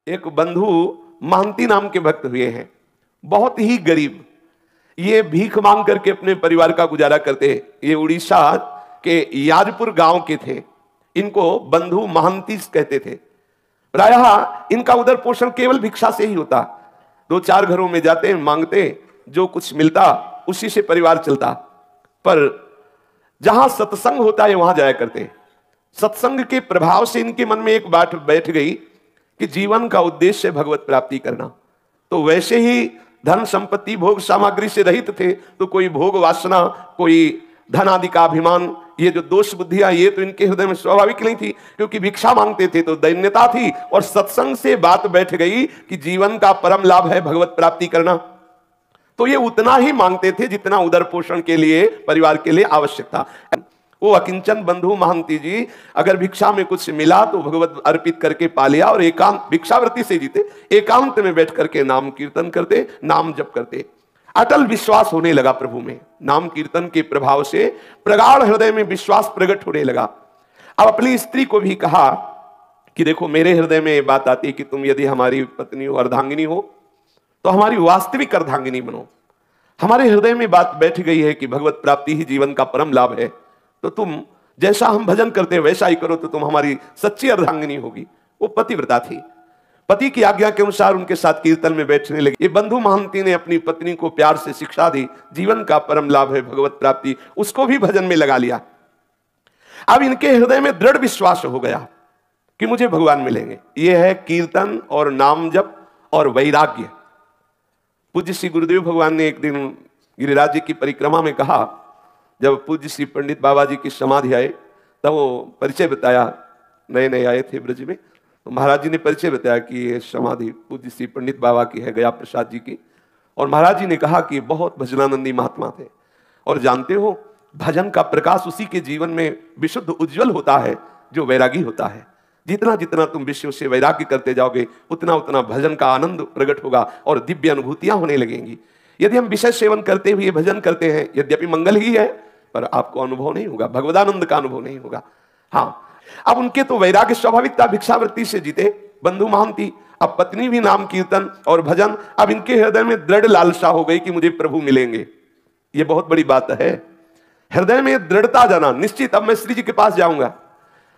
एक बंधु महंती नाम के भक्त हुए हैं, बहुत ही गरीब। ये भीख मांग करके अपने परिवार का गुजारा करते हैं। ये उड़ीसा के याजपुर गांव के थे। इनको बंधु महंती कहते थे। प्रायः इनका उदर पोषण केवल भिक्षा से ही होता। 2-4 घरों में जाते, मांगते, जो कुछ मिलता उसी से परिवार चलता। पर जहां सत्संग होता है वहां जाया करते। सत्संग के प्रभाव से इनके मन में एक बात बैठ गई कि जीवन का उद्देश्य भगवत प्राप्ति करना। तो वैसे ही धन संपत्ति भोग सामग्री से रहित थे, तो कोई भोग वासना, कोई धन आदि का अभिमान, ये जो दोष बुद्धियां, ये तो इनके हृदय में स्वाभाविक नहीं थी, क्योंकि भिक्षा मांगते थे तो दैन्यता थी। और सत्संग से बात बैठ गई कि जीवन का परम लाभ है भगवत प्राप्ति करना, तो ये उतना ही मांगते थे जितना उदर पोषण के लिए, परिवार के लिए आवश्यक था। वो अकिंचन बंधु महंती जी अगर भिक्षा में कुछ मिला तो भगवत अर्पित करके पा लिया, और एकांत भिक्षावृत्ति से जीते, एकांत में बैठ करके नाम कीर्तन करते, नाम जप करते। अटल विश्वास होने लगा प्रभु में। नाम कीर्तन के प्रभाव से प्रगाढ़ हृदय में विश्वास प्रकट होने लगा। अब अपनी स्त्री को भी कहा कि देखो, मेरे हृदय में बात आती है कि तुम यदि हमारी पत्नी हो, अर्धांगिनी हो, तो हमारी वास्तविक अर्धांगिनी बनो। हमारे हृदय में बात बैठ गई है कि भगवत प्राप्ति ही जीवन का परम लाभ है, तो तुम जैसा हम भजन करते हैं वैसा ही करो, तो तुम हमारी सच्ची अर्धांगिनी होगी। वो पतिव्रता थी। पति की आज्ञा के अनुसार उनके साथ कीर्तन में बैठने लगी। ये बंधु महंती ने अपनी पत्नी को प्यार से शिक्षा दी, जीवन का परम लाभ है भगवत प्राप्ति, उसको भी भजन में लगा लिया। अब इनके हृदय में दृढ़ विश्वास हो गया कि मुझे भगवान मिलेंगे। यह है कीर्तन और नाम जप और वैराग्य। पूज्य श्री गुरुदेव भगवान ने एक दिन गिरिराज जी की परिक्रमा में कहा, जब पूज्य श्री पंडित बाबा जी की समाधि आए, तब वो परिचय बताया। नए नए आए थे ब्रज में, तो महाराज जी ने परिचय बताया कि ये समाधि पूज्य श्री पंडित बाबा की है, गया प्रसाद जी की। और महाराज जी ने कहा कि बहुत भजनानंदी महात्मा थे, और जानते हो भजन का प्रकाश उसी के जीवन में विशुद्ध उज्जवल होता है जो वैरागी होता है। जितना जितना तुम विषयों से वैराग्य करते जाओगे, उतना उतना भजन का आनंद प्रकट होगा और दिव्य अनुभूतियां होने लगेंगी। यदि हम विषय सेवन करते हुए भजन करते हैं, यद्यपि मंगल ही है, पर आपको अनुभव नहीं होगा, भगवदानंद का अनुभव नहीं होगा। हाँ, अब उनके तो वैराग्य स्वाभाविकता भिक्षावृत्ति से जीते बंधु महंती। अब पत्नी भी नाम कीर्तन और भजन। अब इनके हृदय में दृढ़ लालसा हो गई कि मुझे प्रभु मिलेंगे। ये बहुत बड़ी बात है, हृदय में दृढ़ता जाना। निश्चित अब मैं श्री जी के पास जाऊंगा,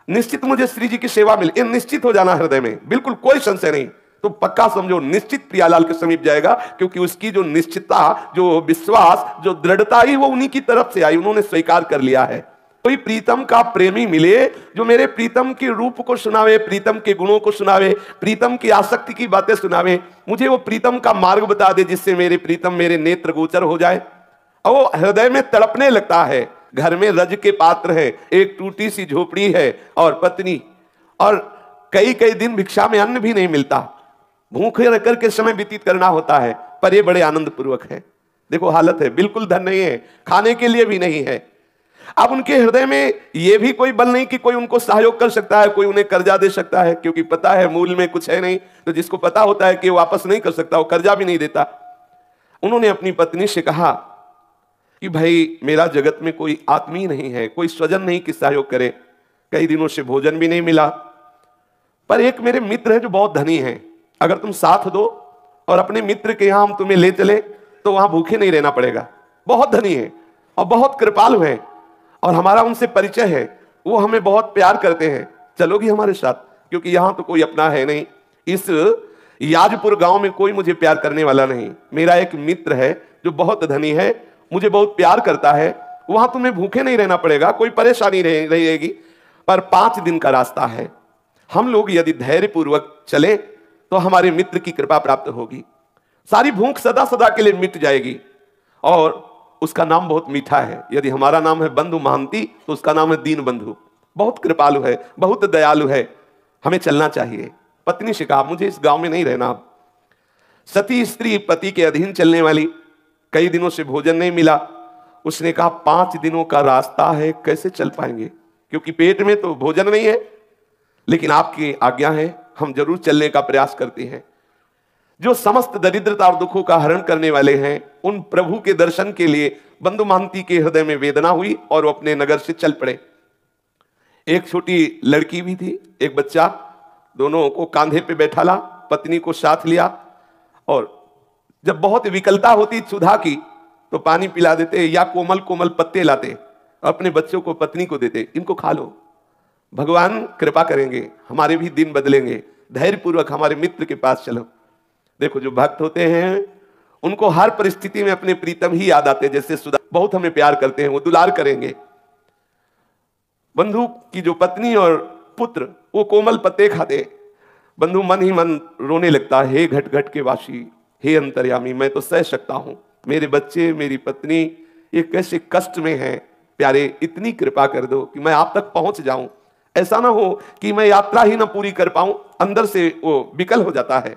निश्चित मुझे श्री जी की सेवा मिले, निश्चित हो जाना हृदय में, बिल्कुल कोई संशय नहीं। तो पक्का समझो निश्चित प्रियालाल के समीप जाएगा, क्योंकि उसकी जो निश्चितता, जो विश्वास, जो दृढ़ता ही वो उन्हीं की तरफ से आई। उन्होंने स्वीकार कर लिया है। कोई प्रीतम का प्रेमी मिले जो मेरे प्रीतम के रूप को सुनावे, प्रीतम के गुणों को सुनावे, प्रीतम की आसक्ति की बातें सुनावे, मुझे वो प्रीतम का मार्ग बता दे जिससे मेरे प्रीतम मेरे नेत्र गोचर हो जाए। और वो हृदय में तड़पने लगता है। घर में रज के पात्र है, एक टूटी सी झोपड़ी है और पत्नी, और कई कई दिन भिक्षा में अन्न भी नहीं मिलता, भूखे रह करके समय व्यतीत करना होता है, पर ये बड़े आनंद पूर्वक है। देखो हालत है, बिल्कुल धन नहीं है, खाने के लिए भी नहीं है। अब उनके हृदय में ये भी कोई बल नहीं कि कोई उनको सहयोग कर सकता है, कोई उन्हें कर्जा दे सकता है, क्योंकि पता है मूल में कुछ है नहीं। तो जिसको पता होता है कि वो वापस नहीं कर सकता, वो कर्जा भी नहीं देता। उन्होंने अपनी पत्नी से कहा कि भाई मेरा जगत में कोई आत्मीय नहीं है, कोई स्वजन नहीं कि सहयोग करे, कई दिनों से भोजन भी नहीं मिला, पर एक मेरे मित्र है जो बहुत धनी है, अगर तुम साथ दो और अपने मित्र के यहां हम तुम्हें ले चले तो वहां भूखे नहीं रहना पड़ेगा। बहुत धनी है और बहुत कृपालु है, और हमारा उनसे परिचय है, वो हमें बहुत प्यार करते हैं, चलोगी हमारे साथ? क्योंकि यहां तो कोई अपना है नहीं, इस याजपुर गांव में कोई मुझे प्यार करने वाला नहीं। मेरा एक मित्र है जो बहुत धनी है, मुझे बहुत प्यार करता है, वहां तुम्हें भूखे नहीं रहना पड़ेगा, कोई परेशानी रहेगी, पर 5 दिन का रास्ता है। हम लोग यदि धैर्य पूर्वक चले तो हमारे मित्र की कृपा प्राप्त होगी, सारी भूख सदा सदा के लिए मिट जाएगी। और उसका नाम बहुत मीठा है। यदि हमारा नाम है बंधु महंती तो उसका नाम है दीन बंधु। बहुत कृपालु है, बहुत दयालु है, हमें चलना चाहिए। पत्नी से कहा मुझे इस गांव में नहीं रहना। सती स्त्री, पति के अधीन चलने वाली, कई दिनों से भोजन नहीं मिला। उसने कहा 5 दिनों का रास्ता है, कैसे चल पाएंगे, क्योंकि पेट में तो भोजन नहीं है, लेकिन आपकी आज्ञा है, हम जरूर चलने का प्रयास करते हैं। जो समस्त दरिद्रता और दुखों का हरण करने वाले हैं, उन प्रभु के दर्शन के लिए बंधु महंती के हृदय में वेदना हुई और वो अपने नगर से चल पड़े। एक छोटी लड़की भी थी, एक बच्चा, दोनों को कांधे पे बैठा ला पत्नी को साथ लिया और जब बहुत विकलता होती सुधा की तो पानी पिला देते या कोमल कोमल पत्ते लाते, अपने बच्चों को पत्नी को देते, इनको खा लो, भगवान कृपा करेंगे, हमारे भी दिन बदलेंगे, धैर्य पूर्वक हमारे मित्र के पास चलो। देखो जो भक्त होते हैं उनको हर परिस्थिति में अपने प्रीतम ही याद आते हैं। जैसे सुधा बहुत हमें प्यार करते हैं, वो दुलार करेंगे। बंधु की जो पत्नी और पुत्र वो कोमल पत्ते खाते, बंधु मन ही मन रोने लगता, हे घट घट के वासी, हे अंतर्यामी, मैं तो सह सकता हूं, मेरे बच्चे मेरी पत्नी ये कैसे कष्ट में हैं, प्यारे इतनी कृपा कर दो कि मैं आप तक पहुंच जाऊं। ऐसा ना हो कि मैं यात्रा ही ना पूरी कर पाऊं, अंदर से वो विकल हो जाता है,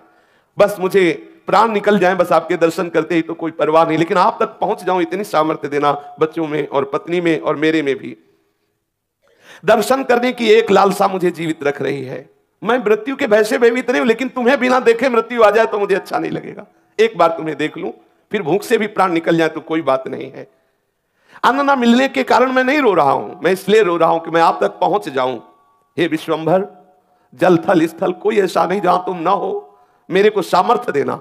बस मुझे प्राण निकल जाए, बस आपके दर्शन करते ही तो कोई परवाह नहीं, लेकिन आप तक पहुंच जाऊं इतनी सामर्थ्य देना बच्चों में और पत्नी में और मेरे में भी। दर्शन करने की एक लालसा मुझे जीवित रख रही है। मैं मृत्यु के भय से भयभीत नहीं हूं, लेकिन तुम्हें बिना देखे मृत्यु आ जाए तो मुझे अच्छा नहीं लगेगा। एक बार तुम्हें देख लूं, फिर भूख से भी प्राण निकल जाए तो कोई बात नहीं है। अन्न न मिलने के कारण मैं नहीं रो रहा हूं, मैं इसलिए रो रहा हूं कि मैं आप तक पहुंच जाऊं। हे विश्वंभर, जल थल स्थल कोई ऐसा नहीं जहां तुम ना हो, मेरे को सामर्थ्य देना।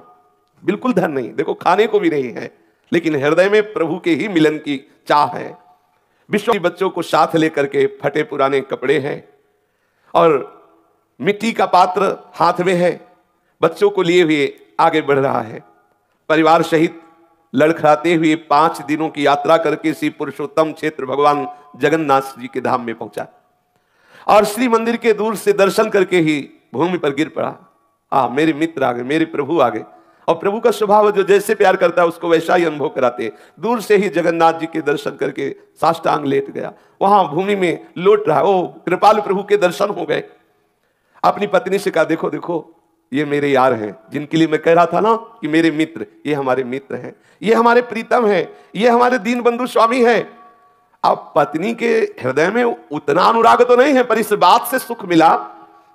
बिल्कुल धन नहीं, देखो खाने को भी नहीं है, लेकिन हृदय में प्रभु के ही मिलन की चाह है। विश्व के बच्चों को साथ लेकर के फटे पुराने कपड़े हैं और मिट्टी का पात्र हाथ में है, बच्चों को लिए हुए आगे बढ़ रहा है। परिवार सहित लड़खड़ाते हुए 5 दिनों की यात्रा करके श्री पुरुषोत्तम क्षेत्र भगवान जगन्नाथ जी के धाम में पहुंचा और श्री मंदिर के दूर से दर्शन करके ही भूमि पर गिर पड़ा। मेरे मित्र आ गए, मेरे प्रभु आ गए। और प्रभु का स्वभाव जो जैसे प्यार करता है उसको वैसा ही अनुभव कराते। दूर से ही जगन्नाथ जी के दर्शन करके साष्टांग लेट गया, वहां भूमि में लौट रहा। ओ कृपालु प्रभु के दर्शन हो गए। अपनी पत्नी से कहा, देखो देखो ये मेरे यार हैं, जिनके लिए मैं कह रहा था ना कि मेरे मित्र, ये हमारे मित्र हैं, ये हमारे प्रीतम हैं, ये हमारे दीन बंधु स्वामी हैं। अब पत्नी के हृदय में उतना अनुराग तो नहीं है, पर इस बात से सुख मिला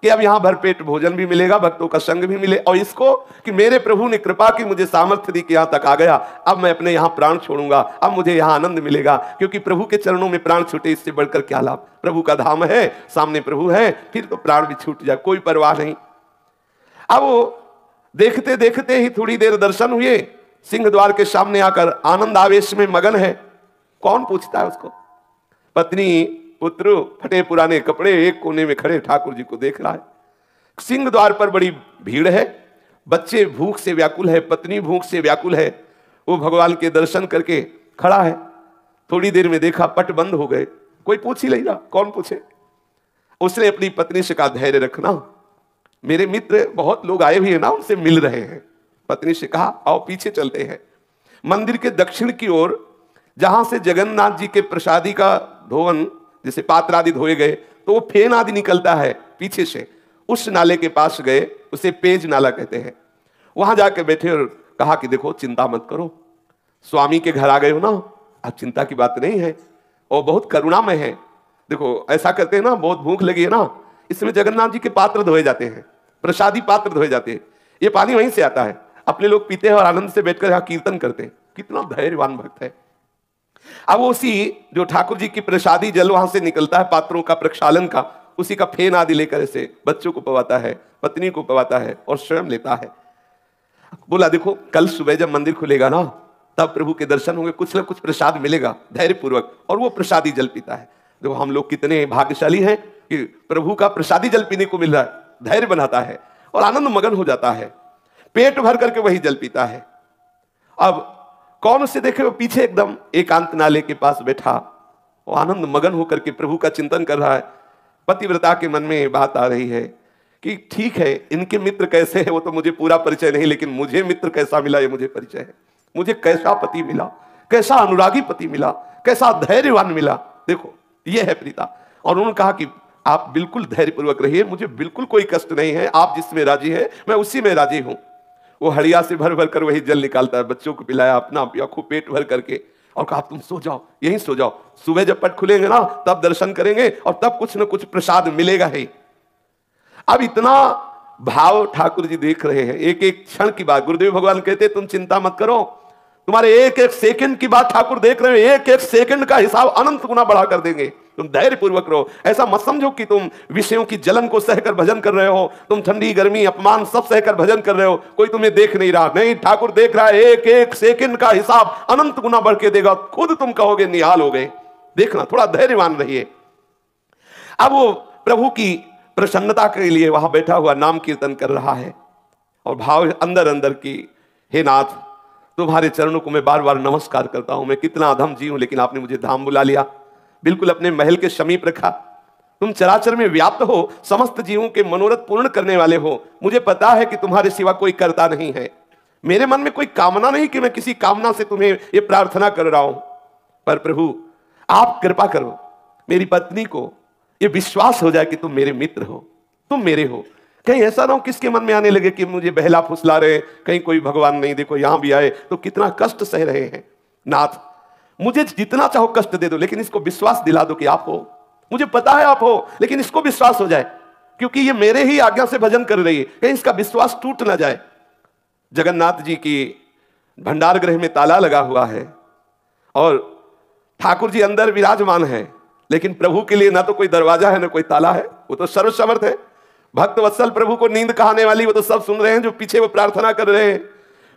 कि अब यहां भरपेट भोजन भी मिलेगा, भक्तों का संग भी मिले, और इसको कि मेरे प्रभु ने कृपा की, मुझे सामर्थ्य दी कि यहां तक आ गया, अब मैं अपने यहां प्राण छोड़ूंगा, अब मुझे यहां आनंद मिलेगा, क्योंकि प्रभु के चरणों में प्राण छूटे इससे बढ़कर क्या लाभ। प्रभु का धाम है, सामने प्रभु है, फिर तो प्राण भी छूट जाए, कोई परवाह नहीं। अब वो देखते देखते ही थोड़ी देर दर्शन हुए, सिंह द्वार के सामने आकर आनंद आवेश में मगन है। कौन पूछता है उसको? पत्नी पुत्र फटे पुराने कपड़े एक कोने में खड़े ठाकुर जी को देख रहा है। सिंह द्वार पर बड़ी भीड़ है, बच्चे भूख से व्याकुल है, पत्नी भूख से व्याकुल है। वो भगवान के दर्शन करके खड़ा है। थोड़ी देर में देखा पट बंद हो गए, कोई पूछ ही नहीं रहा, कौन पूछे। उसने अपनी पत्नी से कहा, धैर्य रखना, मेरे मित्र बहुत लोग आए हुए हैं ना, उनसे मिल रहे हैं। पत्नी से कहा, आओ पीछे चलते हैं। मंदिर के दक्षिण की ओर जहां से जगन्नाथ जी के प्रसादी का धोवन, जैसे पात्र आदि धोए गए तो वो फेन आदि निकलता है पीछे से, उस नाले के पास गए, उसे पेज नाला कहते हैं। वहां जाके बैठे और कहा कि देखो चिंता मत करो, स्वामी के घर आ गए हो ना, अब चिंता की बात नहीं है, और बहुत करुणामय है। देखो ऐसा करते हैं ना, बहुत भूख लगी है ना, इसमें जगन्नाथ जी के पात्र धोए जाते हैं, प्रसादी पात्र धोए जाते हैं, ये पानी वहीं से आता है, अपने लोग पीते हैं और आनंद से बैठकर यहाँ कीर्तन करते हैं। कितना धैर्यवान भक्त है। अब उसी जो ठाकुर जी की प्रसादी जल वहां से निकलता है, पात्रों का प्रक्षालन का, उसी का फेन आदि लेकर ऐसे बच्चों को पवाता है, पत्नी को पवाता है और स्वयं लेता है। बोला देखो कल सुबह जब मंदिर खुलेगा ना, तब प्रभु के दर्शन होंगे, कुछ ना कुछ प्रसाद मिलेगा धैर्य पूर्वक, और वो प्रसादी जल पीता है। देखो हम लोग कितने भाग्यशाली हैं कि प्रभु का प्रसादी जल पीने को मिल रहा है, धैर्य बनाता है और आनंद मगन हो जाता है, पेट भर करके वही जल पीता है। अब कौन उसे देखे, वो पीछे एकदम एकांत नाले के पास बैठा, वो आनंद मगन होकर के प्रभु का चिंतन कर रहा है। पतिव्रता के मन में बात आ रही है कि ठीक है, इनके मित्र कैसे हैं वो तो मुझे पूरा परिचय नहीं, लेकिन मुझे मित्र कैसा मिला ये मुझे परिचय है। मुझे कैसा पति मिला, कैसा अनुरागी पति मिला, कैसा धैर्यवान मिला, देखो ये है प्रीता। और उन्होंने कहा कि आप बिल्कुल धैर्यपूर्वक रहिए, मुझे बिल्कुल कोई कष्ट नहीं है, आप जिसमें राजी है मैं उसी में राजी हूं। वो हड़िया से भर भर कर वही जल निकालता है, बच्चों को पिलाया, अपना पिया खूब पेट भर करके, और कहा तुम सो जाओ, यहीं सो जाओ, सुबह जब पट खुलेंगे ना तब दर्शन करेंगे और तब कुछ न कुछ प्रसाद मिलेगा ही। अब इतना भाव ठाकुर जी देख रहे हैं, एक एक क्षण की बात। गुरुदेव भगवान कहते तुम चिंता मत करो, तुम्हारे एक एक सेकंड की बात ठाकुर देख रहे हो, एक एक सेकंड का हिसाब अनंत गुना बढ़ा कर देंगे। तुम धैर्य पूर्वक रहो। ऐसा मत समझो कि तुम विषयों की जलन को सहकर भजन कर रहे हो, तुम ठंडी गर्मी अपमान सब सहकर भजन कर रहे हो, कोई तुम्हें देख नहीं रहा। नहीं, ठाकुर देख रहा है। एक एक सेकंड का हिसाब अनंत गुना बढ़ के देगा। खुद तुम कहोगे निहाल हो गए। देखना, थोड़ा धैर्यवान रहिए। अब वो प्रभु की प्रसन्नता के लिए वहां बैठा हुआ नाम कीर्तन कर रहा है और भाव अंदर अंदर की, हे नाथ, तुम्हारे चरणों को मैं बार बार नमस्कार करता हूं। मैं कितना अधम जीव हूं, लेकिन आपने मुझे धाम बुला लिया, बिल्कुल अपने महल के समीप रखा। तुम चराचर में व्याप्त हो, समस्त जीवों के मनोरथ पूर्ण करने वाले हो। मुझे पता है कि तुम्हारे सिवा कोई करता नहीं है। मेरे मन में कोई कामना नहीं कि मैं किसी कामना से तुम्हें ये प्रार्थना कर रहा हूं, पर प्रभु आप कृपा करो, मेरी पत्नी को ये विश्वास हो जाए कि तुम मेरे मित्र हो, तुम मेरे हो। कहीं ऐसा ना हो किसके मन में आने लगे कि मुझे बहला फुसला रहे, कहीं कोई भगवान नहीं, देखो यहां भी आए तो कितना कष्ट सह रहे हैं। नाथ, मुझे जितना चाहो कष्ट दे दो, लेकिन इसको विश्वास दिला दो कि आप हो। मुझे पता है आप हो, लेकिन इसको विश्वास हो जाए, क्योंकि ये मेरे ही आज्ञा से भजन कर रही है, कहीं इसका विश्वास टूट ना जाए। जगन्नाथ जी की भंडार गृह में ताला लगा हुआ है और ठाकुर जी अंदर विराजमान है, लेकिन प्रभु के लिए ना तो कोई दरवाजा है ना कोई ताला है। वो तो सर्वसमर्थ है। भक्त वत्सल प्रभु को नींद कहाने वाली वो तो सब सुन रहे हैं, जो पीछे वो प्रार्थना कर रहे हैं।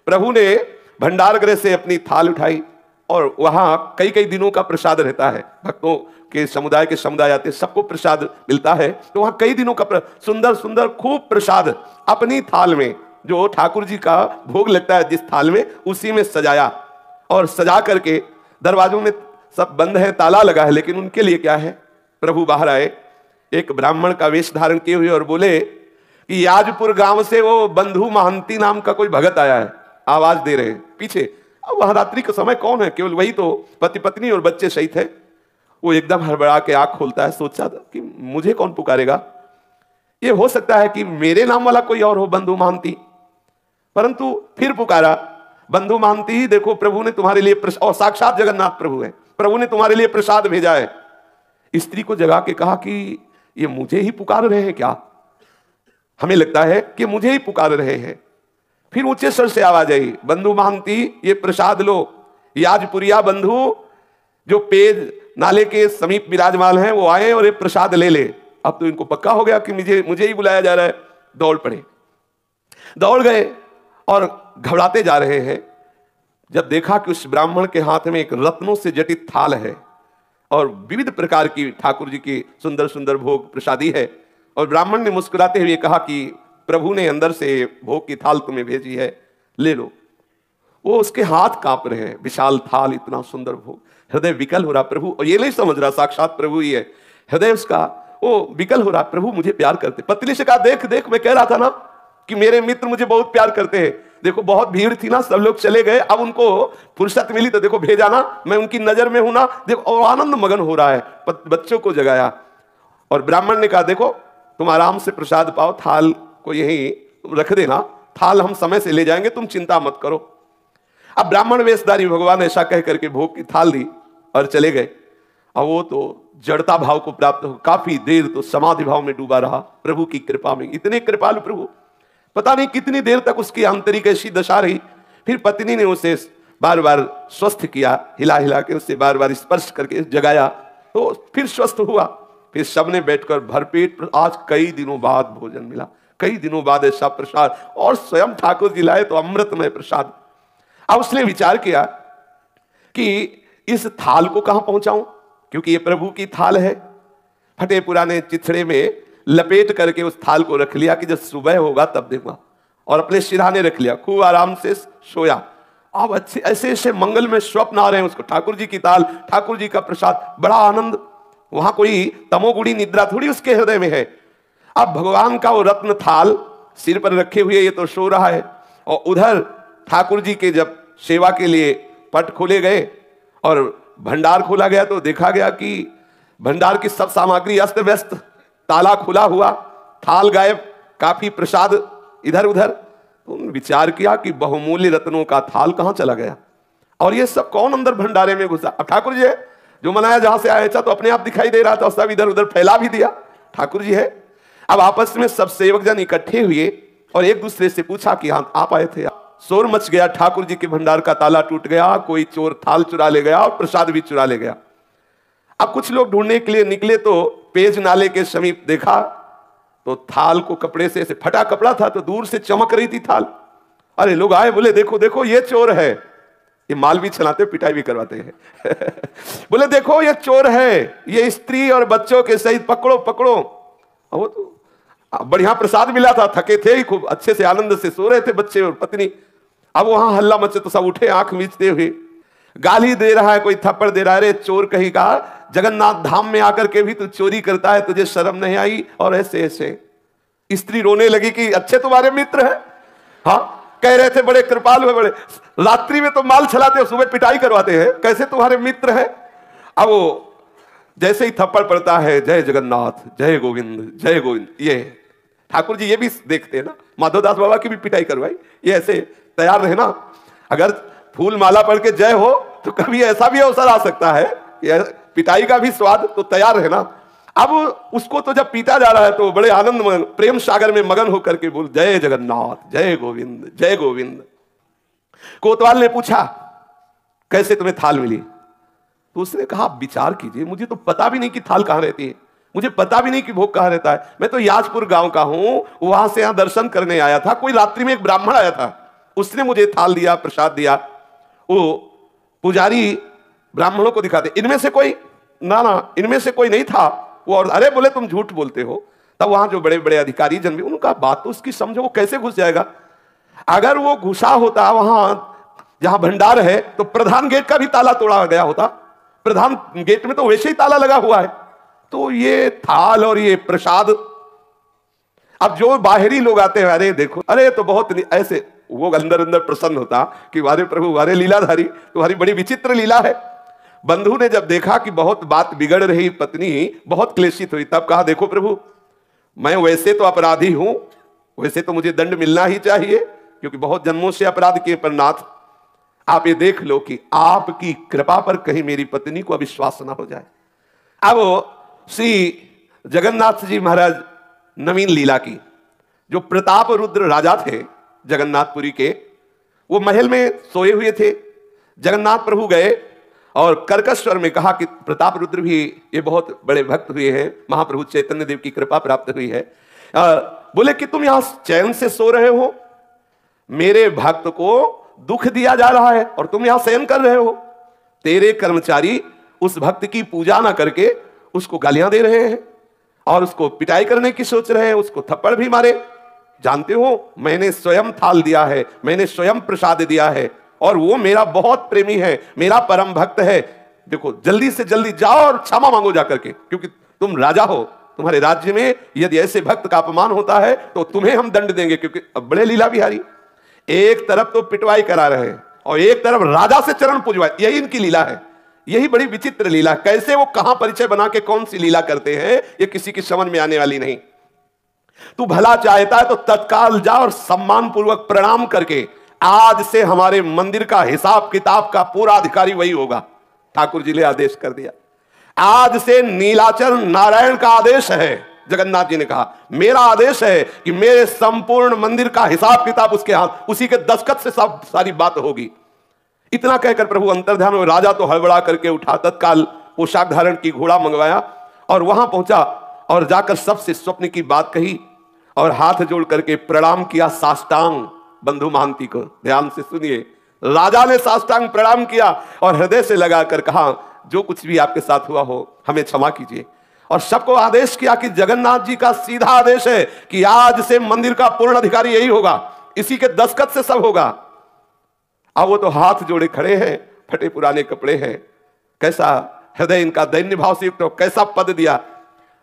प्रभु ने भंडार गृह से अपनी थाल उठाई और वहां कई कई दिनों का प्रसाद रहता है। भक्तों के समुदाय आते, सबको प्रसाद मिलता है, तो वहां कई दिनों का सुंदर सुंदर खूब प्रसाद अपनी थाल में, जो ठाकुर जी का भोग लगता है जिस थाल में, उसी में सजाया। और सजा करके दरवाजों में सब बंद है, ताला लगा है, लेकिन उनके लिए क्या है, प्रभु बाहर आए एक ब्राह्मण का वेश धारण किए हुए और बोले कि याजपुर गांव से वो बंधु महंती नाम का कोई भगत आया है। आवाज दे रहे हैं पीछे। अब वहां रात्रि का समय कौन है, केवल वही तो पति पत्नी और बच्चे सहित है। वो एकदम हड़बड़ा के आंख खोलता है, सोचा था कि मुझे कौन पुकारेगा, ये हो सकता है कि मेरे नाम वाला कोई और हो, बंधु महंती। परंतु फिर पुकारा, बंधु महंती, देखो प्रभु ने तुम्हारे लिए, और साक्षात जगन्नाथ प्रभु है, प्रभु ने तुम्हारे लिए प्रसाद भेजा है। स्त्री को जगा के कहा कि ये मुझे ही पुकार रहे हैं क्या? हमें लगता है कि मुझे ही पुकार रहे हैं। फिर ऊंचे स्वर से आवाज आई, बंधु महंती, ये प्रसाद लो। याजपुरिया बंधु जो पेज नाले के समीप विराजमान हैं, वो आए और ये प्रसाद ले ले। अब तो इनको पक्का हो गया कि मुझे ही बुलाया जा रहा है। दौड़ पड़े, दौड़ गए और घबराते जा रहे हैं। जब देखा कि उस ब्राह्मण के हाथ में एक रत्नों से जटित थाल है और विविध प्रकार की ठाकुर जी की सुंदर सुंदर भोग प्रसादी है, और ब्राह्मण ने मुस्कुराते हुए कहा कि प्रभु ने अंदर से भोग की थाल तुम्हें भेजी है, ले लो। वो उसके हाथ कांप रहे हैं, विशाल थाल, इतना सुंदर भोग, हृदय विकल हो रहा। प्रभु, और ये नहीं समझ रहा साक्षात प्रभु ही है, हृदय उसका वो विकल हो रहा। प्रभु मुझे प्यार करते। पत्नी से कहा, देख देख, मैं कह रहा था ना कि मेरे मित्र मुझे बहुत प्यार करते हैं। देखो बहुत भीड़ थी ना, सब लोग चले गए, अब उनको फुर्सत मिली तो देखो भेजा ना, मैं उनकी नजर में हूं ना, देखो। और आनंद मगन हो रहा है। बच्चों को जगाया और ब्राह्मण ने कहा, देखो तुम आराम से प्रसाद पाओ, थाल को यहीं रख देना, थाल हम समय से ले जाएंगे, तुम चिंता मत करो। अब ब्राह्मण वेशधारी भगवान ऐसा कह करके भोग की थाल दी और चले गए। और वो तो जड़ता भाव को प्राप्त हो, काफी देर तो समाधि भाव में डूबा रहा। प्रभु की कृपा में, इतने कृपालु प्रभु, पता नहीं कितनी देर तक उसकी आंतरिक ऐसी दशा रही। फिर पत्नी ने उसे बार बार स्वस्थ किया, हिला हिला के उससे बार बार स्पर्श करके जगाया, तो फिर स्वस्थ हुआ। फिर सबने बैठकर भरपेट, आज कई दिनों बाद भोजन मिला, कई दिनों बाद ऐसा प्रसाद, और स्वयं ठाकुर जी लाए तो अमृतमय प्रसाद। अब उसने विचार किया कि इस थाल को कहां पहुंचाऊं, क्योंकि ये प्रभु की थाल है। फटे पुराने चिथड़े में लपेट करके उस थाल को रख लिया कि जब सुबह होगा तब देखूंगा, और अपने सिरहाने रख लिया, खूब आराम से सोया। अब अच्छे ऐसे ऐसे मंगल में स्वप्न आ रहे हैं उसको, ठाकुर जी की ताल, ठाकुर जी का प्रसाद, बड़ा आनंद। वहां कोई तमोगुणी निद्रा थोड़ी उसके हृदय में है। अब भगवान का वो रत्न थाल सिर पर रखे हुए ये तो सो रहा है, और उधर ठाकुर जी के जब सेवा के लिए पट खोले गए और भंडार खोला गया, तो देखा गया कि भंडार की सब सामग्री अस्त व्यस्त, ताला खुला हुआ, थाल गायब, काफी प्रसाद इधर उधर। उन्होंने विचार किया कि बहुमूल्य रत्नों का थाल कहां चला गया, और ये सब कौन अंदर भंडारे में घुसा। अब ठाकुर जी है, जो मनाया जहां से आया था तो अपने आप दिखाई दे रहा था, सब इधर उधर फैला भी दिया, ठाकुर जी है। अब आपस में सब सेवक जन इकट्ठे हुए और एक दूसरे से पूछा कि हाँ आप आए थे, शोर मच गया, ठाकुर जी के भंडार का ताला टूट गया, कोई चोर थाल चुरा ले गया और प्रसाद भी चुरा ले गया। अब कुछ लोग ढूंढने के लिए निकले तो पेज नाले के समीप देखा तो थाल को कपड़े से, फटा कपड़ा था तो दूर से चमक रही थी थाल। अरे लोग आए, बोले देखो देखो ये चोर है। ये माल भी चलाते, पिटाई भी करवाते हैं बोले देखो ये चोर है, ये स्त्री और बच्चों के सहित पकड़ो पकड़ो। वो तो बढ़िया प्रसाद मिला था, थके थे ही खूब, अच्छे से आनंद से सो रहे थे बच्चे और पत्नी। अब वहां हल्ला मचे तो सब उठे आंख मीचते हुए, गाली दे रहा है, कोई थप्पड़ दे रहा है। अरे चोर कहीं का, जगन्नाथ धाम में आकर के भी तू चोरी करता है, तुझे शर्म नहीं आई? और ऐसे ऐसे स्त्री रोने लगी कि अच्छे तुम्हारे मित्र हैं। हाँ, कह रहे थे बड़े कृपालु है, बड़े रात्रि में तो माल चलाते हो, सुबह पिटाई करवाते हैं, कैसे तुम्हारे मित्र हैं? अब वो जैसे ही थप्पड़ पड़ता है, जय जगन्नाथ, जय गोविंद, जय गोविंद। ये ठाकुर जी ये भी देखते हैं ना, माधवदास बाबा की भी पिटाई करवाई। ये ऐसे तैयार रहे ना, अगर फूल माला पढ़ के जय हो तो कभी ऐसा भी अवसर आ सकता है, पिटाई का भी स्वाद, तो तैयार रहे ना। अब उसको तो जब पीटा जा रहा है तो बड़े आनंद मगन, प्रेम सागर में मगन होकर के बोल जय जगन्नाथ, जय गोविंद, जय गोविंद। कोतवाल ने पूछा कैसे तुम्हें थाल मिली? तो उसने कहा विचार कीजिए, मुझे तो पता भी नहीं कि थाल कहां रहती है, मुझे पता भी नहीं कि भोग कहां रहता है। मैं तो याजपुर गांव का हूं, वहां से यहां दर्शन करने आया था। कोई रात्रि में एक ब्राह्मण आया था, उसने मुझे थाल दिया, प्रसाद दिया। वो पुजारी ब्राह्मणों को दिखाते, इनमें से कोई ना, इनमें से कोई नहीं था वो। और अरे बोले तुम झूठ बोलते हो। तब वहां जो बड़े बड़े अधिकारी जन भी, उनका बात तो उसकी समझो, वो कैसे घुस जाएगा? अगर वो घुसा होता वहां जहां भंडार है तो प्रधान गेट का भी ताला तोड़ा गया होता। प्रधान गेट में तो वैसे ही ताला लगा हुआ है। तो ये थाल और ये प्रसाद, अब जो बाहरी लोग आते हैं, अरे देखो, अरे तो बहुत ऐसे, वो अंदर अंदर प्रसन्न होता कि वारे प्रभु, वारे लीलाधारी, तुम्हारी बड़ी विचित्र लीला है। बंधु ने जब देखा कि बहुत बात बिगड़ रही, पत्नी बहुत क्लेशित हुई, तब कहा देखो प्रभु, मैं वैसे तो अपराधी हूं, वैसे तो मुझे दंड मिलना ही चाहिए क्योंकि बहुत जन्मों से अपराध किए, पर नाथ आप ये देख लो कि आपकी कृपा पर कहीं मेरी पत्नी को अविश्वास ना हो जाए। अब श्री जगन्नाथ जी महाराज नवीन लीला की, जो प्रताप रुद्र राजा थे जगन्नाथपुरी के, वो महल में सोए हुए थे। जगन्नाथ प्रभु गए और कर्कश स्वर में कहा कि प्रताप रुद्र भी ये बहुत बड़े भक्त हुए हैं, महाप्रभु चैतन्य देव की कृपा प्राप्त हुई है। बोले कि तुम यहां चैन से सो रहे हो, मेरे भक्त को दुख दिया जा रहा है और तुम यहां शयन कर रहे हो। तेरे कर्मचारी उस भक्त की पूजा ना करके उसको गालियां दे रहे हैं और उसको पिटाई करने की सोच रहे हैं, उसको थप्पड़ भी मारे। जानते हो मैंने स्वयं थाल दिया है, मैंने स्वयं प्रसाद दिया है और वो मेरा बहुत प्रेमी है, मेरा परम भक्त है। देखो जल्दी से जल्दी जाओ और क्षमा मांगो जाकर के, क्योंकि तुम राजा हो, तुम्हारे राज्य में यदि ऐसे भक्त का अपमान होता है तो तुम्हें हम दंड देंगे। क्योंकि अब बड़े लीला बिहारी एक तरफ तो पिटवाई करा रहे हैं और एक तरफ राजा से चरण पूजवाए, यही इनकी लीला है। यही बड़ी विचित्र लीला, कैसे वो कहां परिचय बना के कौन सी लीला करते हैं ये किसी की समझ में आने वाली नहीं। तू भला चाहता है तो तत्काल जा और सम्मान पूर्वक प्रणाम करके, आज से हमारे मंदिर का हिसाब किताब का पूरा अधिकारी वही होगा। ठाकुर जी ने आदेश कर दिया, आज से नीलाचल नारायण का आदेश है। जगन्नाथ जी ने कहा मेरा आदेश है कि मेरे संपूर्ण मंदिर का हिसाब किताब उसके हाथ, उसी के दस्तखत से सब सारी बात होगी। इतना कहकर प्रभु अंतर्ध्यान हुए। राजा तो हड़बड़ा करके उठा, तत्काल पोशाक धारण की घोड़ा मंगवाया और वहां पहुंचा और जाकर सबसे स्वप्न की बात कही और हाथ जोड़ करके प्रणाम किया साष्टांग। बंधु महांती को ध्यान से सुनिए, राजा ने साष्टांग प्रणाम किया और हृदय से लगाकर कहा जो कुछ भी आपके साथ हुआ हो हमें क्षमा कीजिए। और सबको आदेश किया कि जगन्नाथ जी का सीधा आदेश है कि आज से मंदिर का पूर्ण अधिकारी यही होगा, इसी के दस्तखत से सब होगा। अब वो तो हाथ जोड़े खड़े हैं, फटे पुराने कपड़े हैं, कैसा हृदय इनका दैन्य भाव से युक्त, कैसा पद दिया।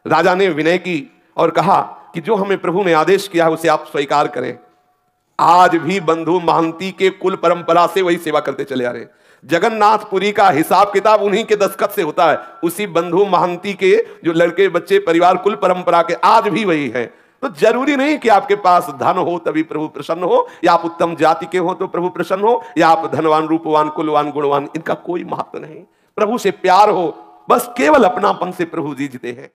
राजा ने विनय की और कहा कि जो हमें प्रभु ने आदेश किया है उसे आप स्वीकार करें। आज भी बंधु महांती के कुल परंपरा से वही सेवा करते चले आ रहे हैं। जगन्नाथपुरी का हिसाब किताब उन्हीं के दस्तखत से होता है, उसी बंधु महांती के जो लड़के बच्चे परिवार कुल परंपरा के आज भी वही है। तो जरूरी नहीं कि आपके पास धन हो तभी प्रभु प्रसन्न हो, या आप उत्तम जाति के हो तो प्रभु प्रसन्न हो, या आप धनवान रूपवान कुलवान गुणवान, इनका कोई महत्व नहीं। प्रभु से प्यार हो, बस केवल अपनापन से प्रभु जीतते हैं।